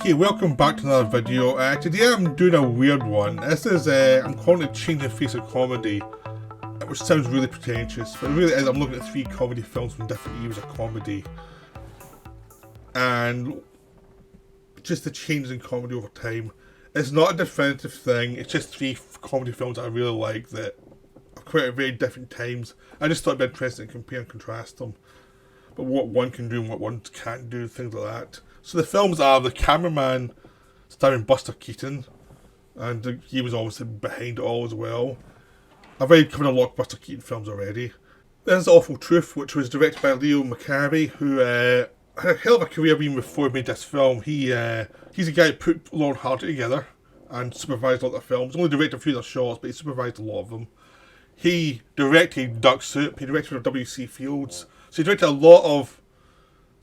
Okay, welcome back to another video. Today I'm doing a weird one. This is, I'm calling it Changing the Face of Comedy, which sounds really pretentious, but it really is. I'm looking at 3 comedy films from different eras of comedy, and just the changes in comedy over time. It's not a definitive thing, it's just 3 comedy films that I really like that are quite at very different times. I just thought it'd be interesting to compare and contrast them, but what one can do and what one can't do, things like that. So the films are The Cameraman, starring Buster Keaton, and he was obviously behind it all as well. I've already covered a lot of Buster Keaton films already. There's Awful Truth, which was directed by Leo McCarey, who had a hell of a career even before he made this film. He's a guy who put Laurel and Hardy together and supervised a lot of films. Only directed a few of their shorts, but he supervised a lot of them. He directed Duck Soup, he directed W.C. Fields, so he directed a lot of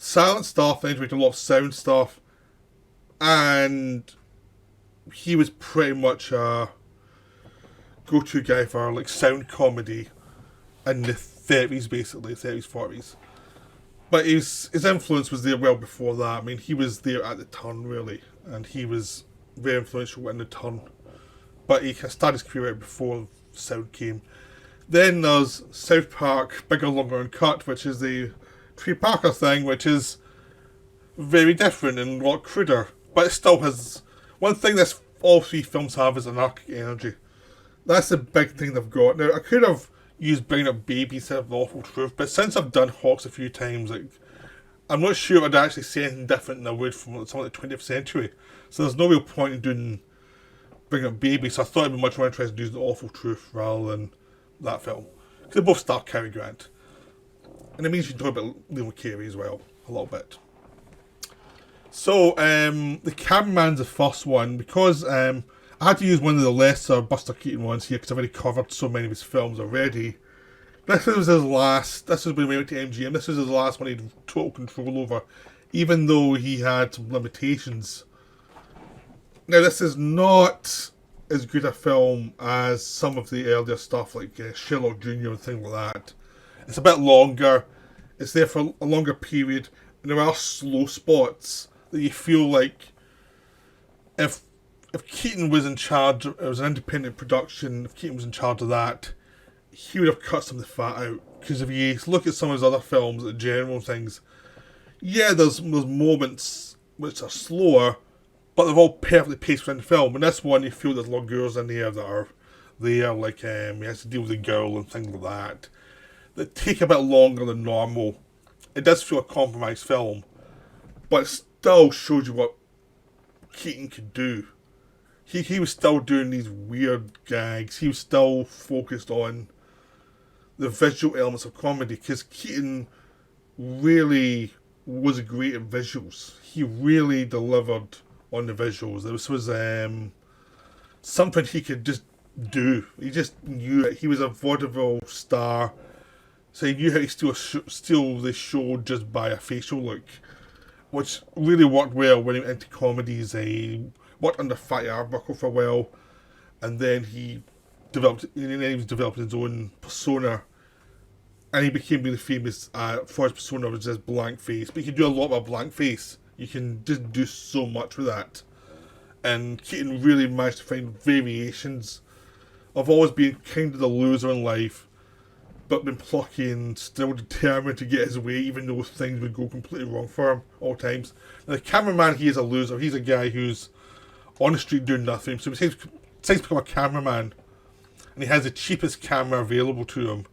silent stuff, and he directed a lot of sound stuff, and he was pretty much a go-to guy for like sound comedy in the 30s, basically 30s, 40s. But his influence was there well before that. I mean, he was there at the turn, really, and he was very influential in the turn. But he started his career out before sound came. Then there's South Park, Bigger, Longer, Uncut, which is the Trey Parker thing, which is very different and a lot cruder, but it still has one thing that all 3 films have is anarchic energy. That's the big thing they've got. Now, I could have used Bringing Up Baby instead of The Awful Truth, but since I've done Hawks a few times, like, I'm not sure I'd actually say anything different than I would from something like the 20th century. So there's no real point in doing Bringing Up Baby, so I thought it'd be much more interesting to use The Awful Truth rather than that film, because they both star Cary Grant. And it means you can talk about Leo McCarey as well, a little bit. So, The Cameraman's the first one, because I had to use one of the lesser Buster Keaton ones here, because I've already covered so many of his films already. This was his last, this was when he went to MGM, this was his last one he had total control over, even though he had some limitations. Now, this is not as good a film as some of the earlier stuff, like Sherlock Jr. and things like that. It's a bit longer, it's there for a longer period, and there are slow spots that you feel like if Keaton was in charge, it was an independent production, if Keaton was in charge of that, he would have cut some of the fat out. Because if you look at some of his other films, the general things, yeah, there's moments which are slower, but they're all perfectly paced within the film. And this one, you feel there's girls in there that are there, like he has to deal with a girl and things like that take a bit longer than normal. It does feel a compromised film, but it still shows you what Keaton could do. He was still doing these weird gags. He was still focused on the visual elements of comedy, because Keaton really was great at visuals. He really delivered on the visuals. This was something he could just do. He just knew it. He was a vaudeville star, so he knew how to steal the show just by a facial look, which really worked well when he went into comedies. He worked under Fatty Arbuckle for a while, and then he was developing his own persona, and he became really famous for his persona, which is blank face. But you can do a lot with a blank face. You can just do so much with that. And Keaton really managed to find variations of always being kind of the loser in life, but been plucky and still determined to get his way, even though things would go completely wrong for him all times. Now, The Cameraman, he is a loser. He's a guy who's on the street doing nothing. So he decides to become a cameraman, and he has the cheapest camera available to him.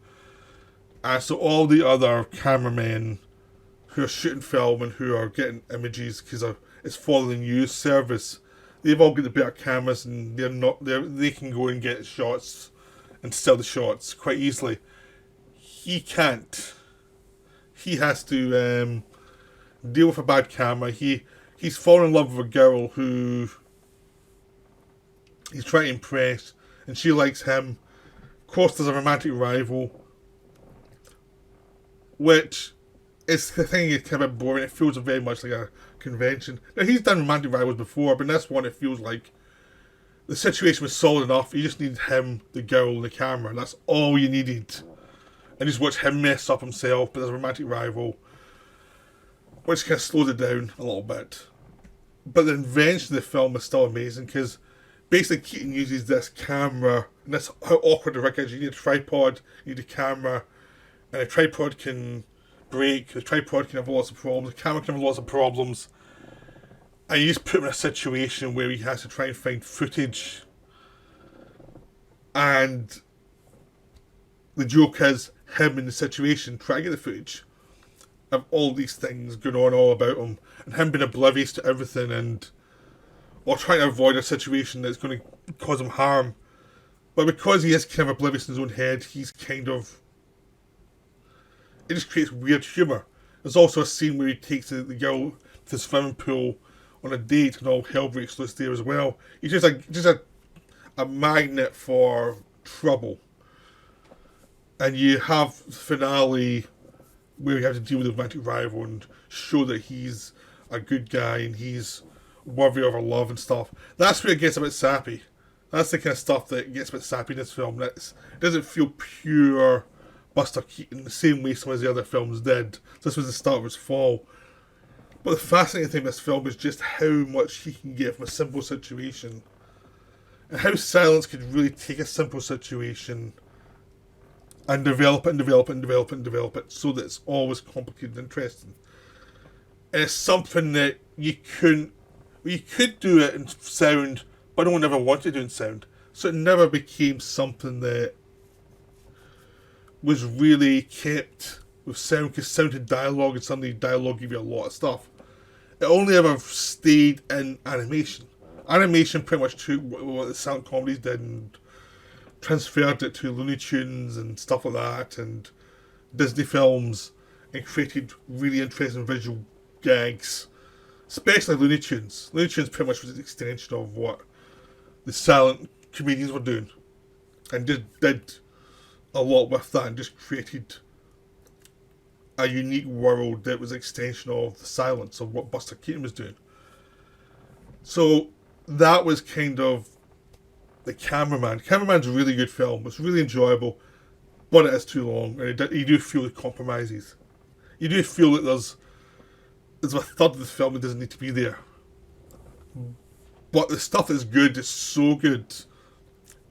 And so all the other cameramen who are shooting film and who are getting images because it's for the news service, they've all got the better cameras, and they can go and get shots and sell the shots quite easily. He can't. He has to deal with a bad camera. He's fallen in love with a girl who he's trying to impress, and she likes him. Of course, there's a romantic rival, which is the thing is kind of a bit boring. It feels very much like a convention. Now, he's done romantic rivals before, but in this one it feels like the situation was solid enough. You just needed him, the girl, and the camera. That's all you needed. And just watch him mess up himself, but there's a romantic rival, which kind of slows it down a little bit. But the invention of the film is still amazing because basically Keaton uses this camera, and that's how awkward the rig is. You need a tripod, you need a camera, and a tripod can break, the tripod can have lots of problems, the camera can have lots of problems, and you just put him in a situation where he has to try and find footage. And the joke is him in the situation trying to get the footage of all these things going on all about him, and him being oblivious to everything, and or trying to avoid a situation that's going to cause him harm. But because he is kind of oblivious in his own head, he's kind of... It just creates weird humour. There's also a scene where he takes the girl to the swimming pool on a date, and all hell breaks loose there as well. He's just a magnet for trouble. And you have the finale where you have to deal with the romantic rival and show that he's a good guy and he's worthy of our love and stuff. That's where it gets a bit sappy. That's the kind of stuff that gets a bit sappy in this film. It doesn't feel pure Buster Keaton the same way some of the other films did. This was the start of his fall. But the fascinating thing in this film is just how much he can get from a simple situation. And how silence could really take a simple situation and develop it and develop it and develop it and develop it so that it's always complicated and interesting. And it's something that you could do it in sound, but no one ever wanted to do in sound. So it never became something that was really kept with sound, because sound had dialogue, and suddenly dialogue gave you a lot of stuff. It only ever stayed in animation. Animation pretty much took what the silent comedies did and transferred it to Looney Tunes and stuff like that, and Disney films, and created really interesting visual gags, especially Looney Tunes. Looney Tunes pretty much was an extension of what the silent comedians were doing, and did a lot with that, and just created a unique world that was an extension of the silence of what Buster Keaton was doing. So that was kind of the Cameraman. Cameraman's a really good film. It's really enjoyable, but it is too long, and you do feel the compromises. You do feel that there's a third of the film that doesn't need to be there. But the stuff that's good is so good,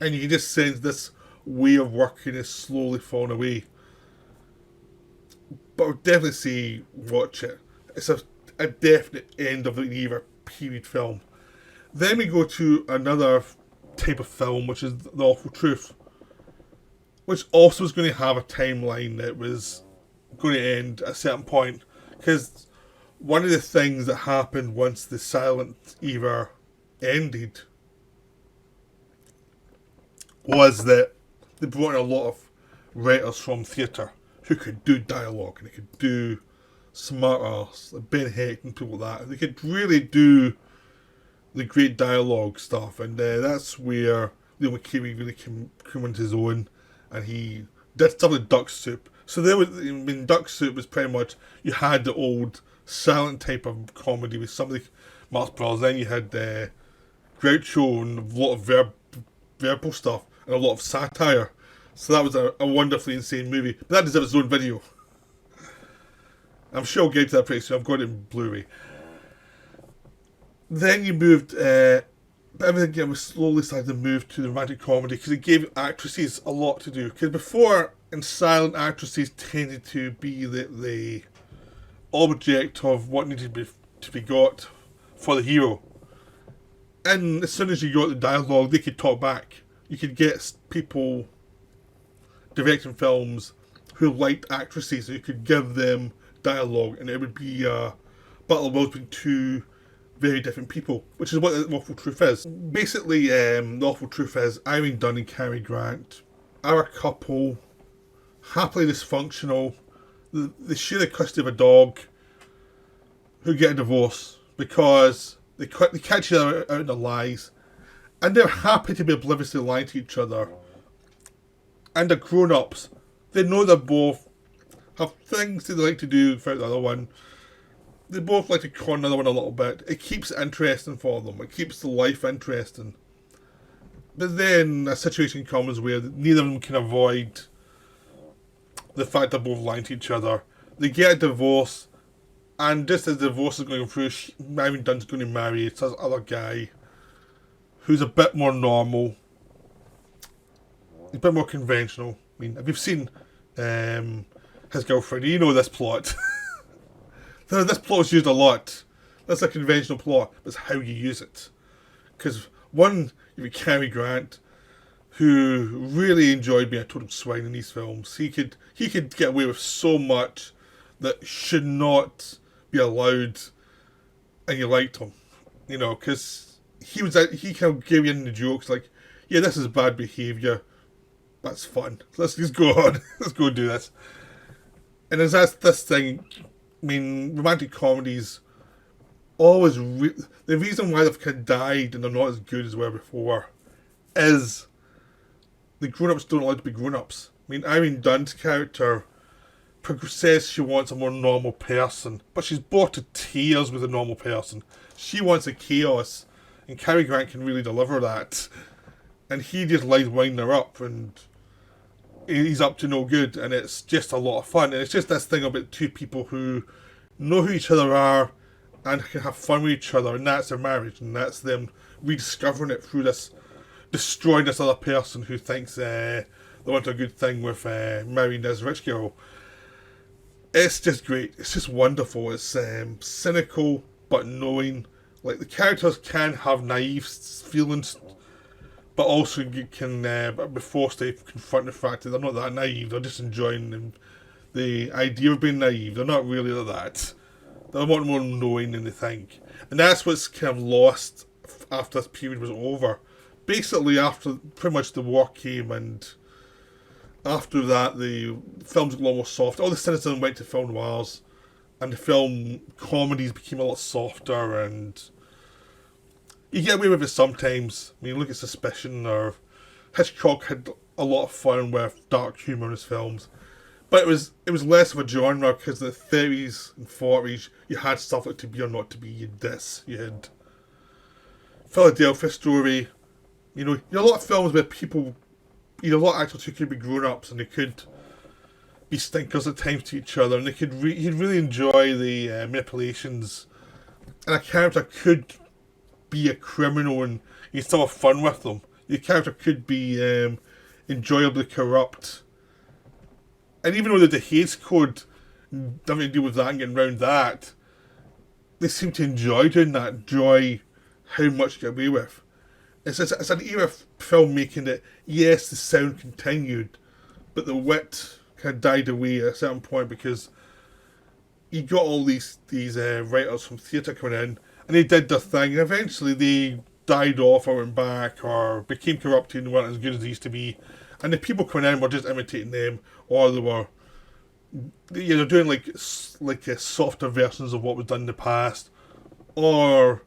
and you can just sense this way of working is slowly falling away. But I would definitely say watch it. It's a definite end of the era period film. Then we go to another type of film, which is The Awful Truth, which also is going to have a timeline that was going to end at a certain point. Because one of the things that happened once the silent era ended was that they brought in a lot of writers from theatre who could do dialogue, and they could do smart arse, like Ben Hecht and people like that. And they could really do the great dialogue stuff, and that's where Leo McCarey really came into his own, and he did stuff like Duck Soup. So Duck Soup was pretty much, you had the old silent type of comedy with some of the Marx Brothers, then you had Groucho and a lot of verbal stuff and a lot of satire. So that was a wonderfully insane movie. But that deserves its own video. I'm sure I'll get to that pretty soon. I've got it in Blu-ray. Then you moved... everything again was slowly starting to move to the romantic comedy, because it gave actresses a lot to do. Because before, in silent, actresses tended to be the object of what needed to be got for the hero. And as soon as you got the dialogue, they could talk back. You could get people directing films who liked actresses, so you could give them dialogue, and it would be a battle of wills between two very different people, which is what The Awful Truth is. Basically, The Awful Truth is Irene Dunne and Cary Grant are a couple, happily dysfunctional. They share the custody of a dog, who get a divorce because they catch each other out in their lies, and they're happy to be obliviously lying to each other. And they're grown-ups. They know they both have things they like to do without the other one. They both like to con the other one a little bit. It keeps it interesting for them. It keeps the life interesting. But then a situation comes where neither of them can avoid the fact they're both lying to each other. They get a divorce, And just as the divorce is going through, Marion Dunn's going to marry this other guy who's a bit more normal, a bit more conventional. I mean, if you've seen his girlfriend, you know this plot. This plot is used a lot. That's a conventional plot, but it's how you use it. Because one, you have Cary Grant, who really enjoyed being a total swine in these films. He could get away with so much that should not be allowed, and you liked him, because he kind of gave you in the jokes like, yeah, this is bad behaviour. That's fun. Let's just go on. Let's go do this. And as that's this thing, I mean, romantic comedies always the reason why they've kind of died and they're not as good as they were before is the grown-ups don't like to be grown-ups. I mean, Irene Dunn's character says she wants a more normal person, but she's bored to tears with a normal person. She wants a chaos, and Cary Grant can really deliver that. And he just likes winding her up, and he's up to no good, and it's just a lot of fun. And it's just this thing about two people who know who each other are and can have fun with each other, and that's their marriage, and that's them rediscovering it through this, destroying this other person who thinks they want a good thing with marrying this rich girl. It's just great. It's just wonderful. It's cynical but knowing. Like, the characters can have naive feelings, but also you can be forced to confront the fact that they're not that naive. They're just enjoying the idea of being naive. They're not really like that. They're a lot more knowing than they think. And that's what's kind of lost after this period was over. Basically, after pretty much the war came, and after that, the films got a lot more soft. All the cynicism went to film noirs, and the film comedies became a lot softer, and you get away with it sometimes. I mean, look at Suspicion, or Hitchcock had a lot of fun with dark humour in his films. But it was less of a genre, because in the 30s and 40s, you had stuff like To Be or Not to Be. You had this. You had Philadelphia Story. You had a lot of films where people, a lot of actors who could be grown-ups, and they could be stinkers at times to each other, and they could you'd really enjoy the manipulations. And a character could be a criminal, and you still have fun with them. Your character could be enjoyably corrupt. And even though the Hays Code having to deal with that and getting around that, they seem to enjoy doing that, enjoy how much you get away with. It's an era of filmmaking that, yes, the sound continued, but the wit kind of died away at a certain point, because you got all these writers from theatre coming in, and they did their thing, and eventually they died off or went back or became corrupted and weren't as good as they used to be. And the people coming in were just imitating them, or they were doing like softer versions of what was done in the past, or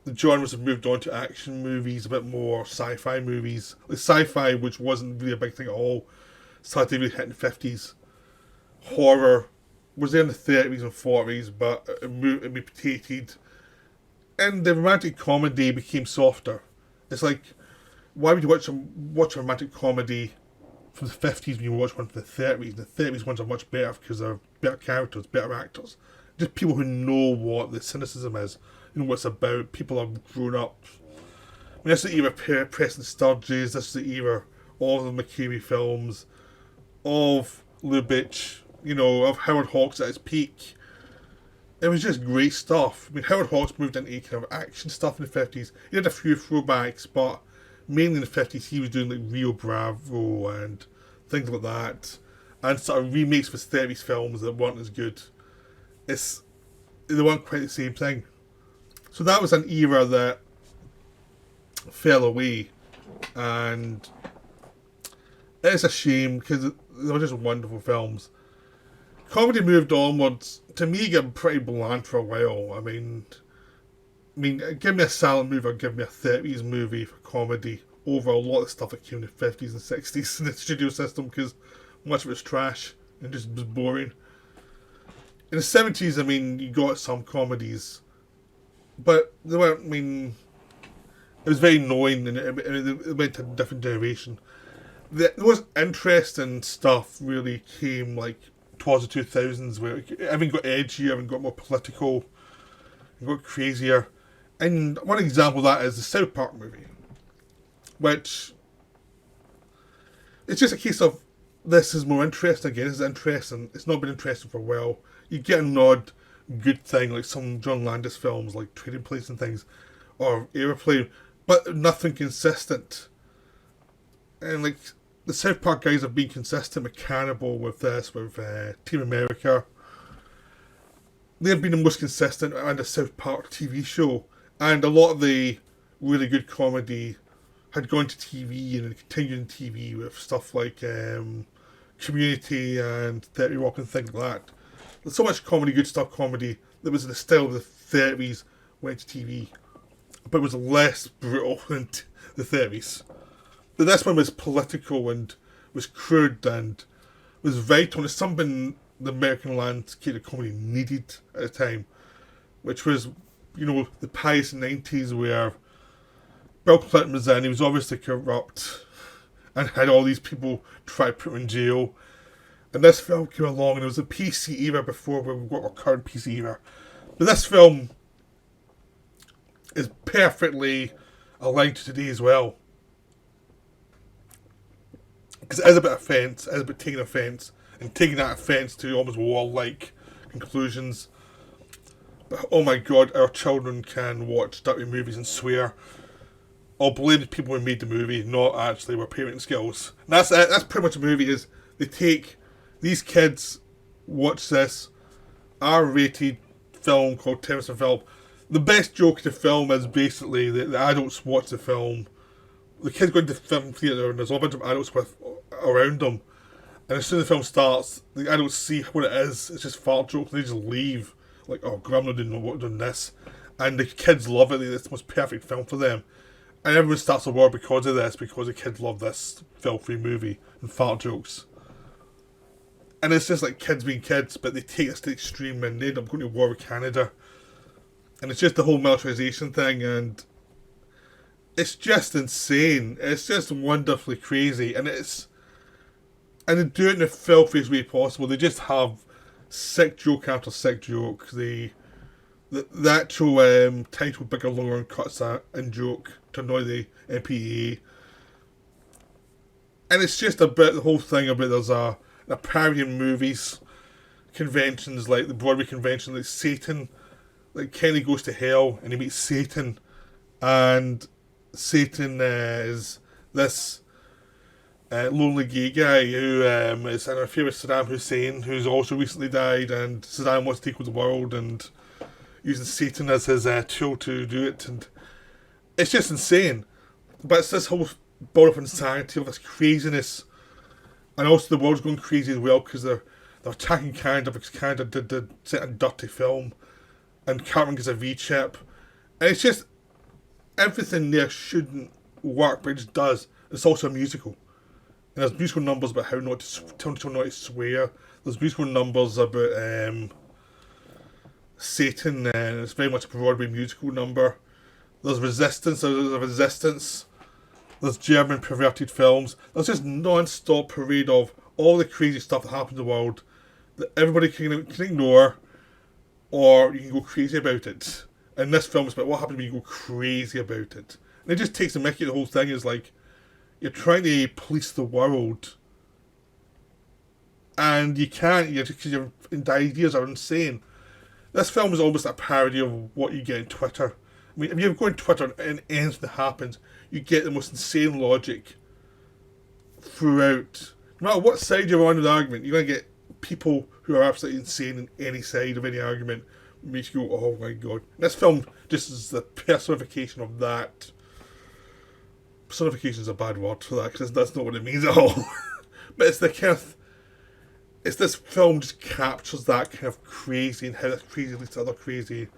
the genres have moved on to action movies, a bit more sci-fi movies. Like sci-fi, which wasn't really a big thing at all, started really hitting the 50s. Horror was there in the 30s and 40s, but it mutated. And the romantic comedy became softer. It's like, why would you watch a romantic comedy from the 50s when you watch one from the 30s? The 30s ones are much better because they're better characters, better actors. Just people who know what the cynicism is, what it's about. People are grown up. I mean, this is the era of Preston Sturges, this is the era of the McCreary films, of Lubitsch, of Howard Hawks at his peak. It was just great stuff. I mean, Howard Hawks moved into kind of action stuff in the 50s. He had a few throwbacks, but mainly in the 50s he was doing like Rio Bravo and things like that, and sort of remakes of his 30s films that weren't as good. They weren't quite the same thing. So that was an era that fell away, and it's a shame because they were just wonderful films. Comedy moved onwards. To me, it got pretty bland for a while. I mean, give me a silent movie or give me a 30s movie for comedy over a lot of stuff that came in the 50s and 60s in the studio system, because much of it was trash and just was boring. In the 70s, you got some comedies, but they weren't, it was very knowing, and it went to a different generation. The most interesting stuff really came, towards the 2000s where everything got edgier, everything got more political, it got crazier. And one example of that is the South Park movie, which it's just a case of this is more interesting again. This is interesting. It's not been interesting for a while. You get an odd good thing like some John Landis films like Trading Places and things, or Aeroplane, but nothing consistent. And like the South Park guys have been consistent with Cannibal, with this, with Team America. They've been the most consistent on the South Park TV show. And a lot of the really good comedy had gone to TV and continued in TV with stuff like Community and 30 Rock and things like that. There's so much comedy, good stuff comedy, that was in the style of the 30s went to TV. But it was less brutal than the 30s. But this one was political and was crude and was vital. It's something the American landscape of comedy needed at the time. Which was, you know, the pious 90s where Bill Clinton was in, he was obviously corrupt and had all these people try to put him in jail. And this film came along and it was a PC era before we've got our current PC era. But this film is perfectly aligned to today as well. Because it is a bit offence, it is about taking offence, and taking that offence to almost war-like conclusions. But oh my god, our children can watch dirty movies and swear. I'll blame the people who made the movie, not actually our parenting skills. And that's it, that's pretty much the movie is. They take, these kids watch this R-rated film called Terrence and Philip. The best joke of the film is basically that the adults watch the film. The kids go into the film theatre and there's a bunch of adults around them. And as soon as the film starts, the adults see what it is. It's just fart jokes and they just leave. Like, oh, Grandma didn't know what doing this. And the kids love it. It's the most perfect film for them. And everyone starts a war because of this, because the kids love this filthy movie and fart jokes. And it's just like kids being kids, but they take this to the extreme and they end up going to war with Canada. And it's just the whole militarization thing, and it's just insane. It's just wonderfully crazy, and they do it in the filthiest way possible. They just have sick joke after sick joke. The actual title Bigger, Longer, Uncut and joke to annoy the MPAA. And it's just about the whole thing about there's a parody in movies, conventions like the Broadway convention, like Satan, like Kenny goes to hell and he meets Satan, and Satan is this lonely gay guy who is in our favourite Saddam Hussein, who's also recently died, and Saddam wants to take over the world and using Satan as his tool to do it, and it's just insane. But it's this whole bout of insanity, of this craziness, and also the world's going crazy as well because they're attacking Canada because Canada did a dirty film, and Cameraman gets a V-chip, and it's just everything there shouldn't work, but it just does. It's also a musical. And there's musical numbers about how not to tell people not to swear. There's musical numbers about Satan, and it's very much a Broadway musical number. There's resistance. There's a resistance. There's German perverted films. There's just non-stop parade of all the crazy stuff that happens in the world that everybody can ignore, or you can go crazy about it. And this film is about what happens when you go crazy about it. And it just takes the mickey. The whole thing is like, you're trying to police the world, and you can't, because the ideas are insane. This film is almost a parody of what you get in Twitter. I mean, if you go on Twitter and anything that happens, you get the most insane logic throughout. No matter what side you're on with the argument, you're going to get people who are absolutely insane in any side of any argument. It makes you go, oh my god. And this film just is the personification of that. Personification is a bad word for that, because that's not what it means at all. But it's the kind of... It's this film just captures that kind of crazy, and how that crazy leads to other crazy.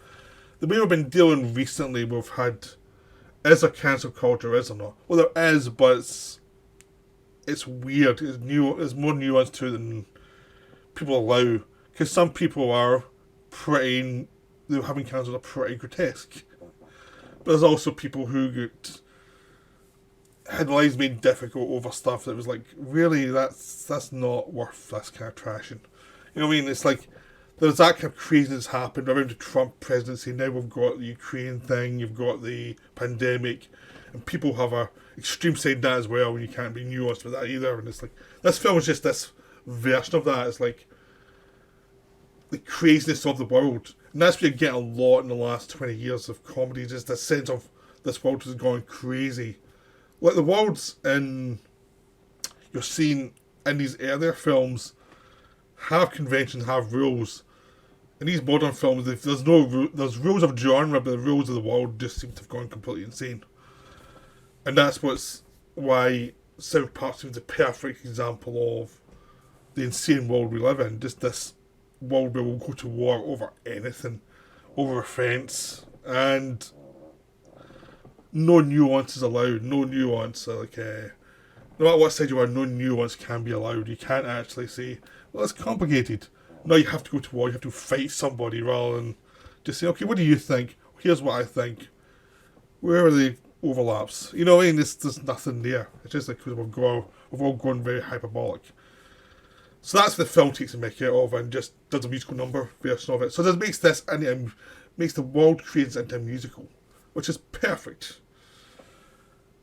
The way we've been dealing recently, we've had... Is there cancel culture, is there not? Well, there is, but it's weird. It's new. There's more nuance to it than people allow. Because some people are pretty... They're having cancelled are pretty grotesque. But there's also people who had lives made difficult over stuff that was like, really, that's not worth this kind of trashing. You know what I mean? It's like there's that kind of craziness happened around the Trump presidency. Now we've got the Ukraine thing, you've got the pandemic, and people have a extreme side of that as well, and you can't be nuanced with that either. And it's like, this film is just this version of that. It's like the craziness of the world. And that's what you get a lot in the last 20 years of comedy, just this sense of this world has gone crazy. Like the world's in, you're seeing in these earlier films, have conventions, have rules. In these modern films, there's rules of genre, but the rules of the world just seem to have gone completely insane. And that's why South Park seems a perfect example of the insane world we live in. Just this world where we'll go to war over anything, over offence, and no nuance is allowed. No nuance, like no matter what side you are, no nuance can be allowed. You can't actually say, well, it's complicated. No, you have to go to war. You have to fight somebody rather than just say, okay, what do you think? Here's what I think. Where are the overlaps? You know what I mean? There's nothing there. It's just like because we've all gone very hyperbolic. So that's what the film takes a mickey out of and just does a musical number version of it. So this makes makes the world creates into a musical, which is perfect.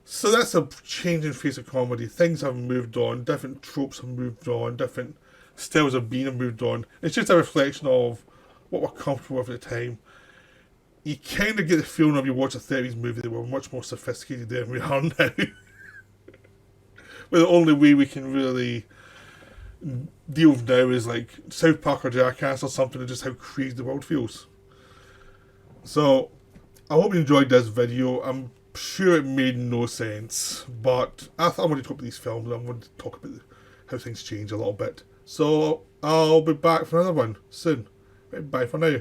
So that's a change in face of comedy. Things have moved on. Different tropes have moved on. Different styles of being have moved on. It's just a reflection of what we're comfortable with at the time. You kind of get the feeling of you watch a 30s movie that we're much more sophisticated than we are now. But the only way we can really deal with now is like South Park or Jackass or something, and just how crazy the world feels. So I hope you enjoyed this video. I'm sure it made no sense, but I thought I wanted to talk about these films and I wanted to talk about how things change a little bit. So I'll be back for another one soon. Bye for now.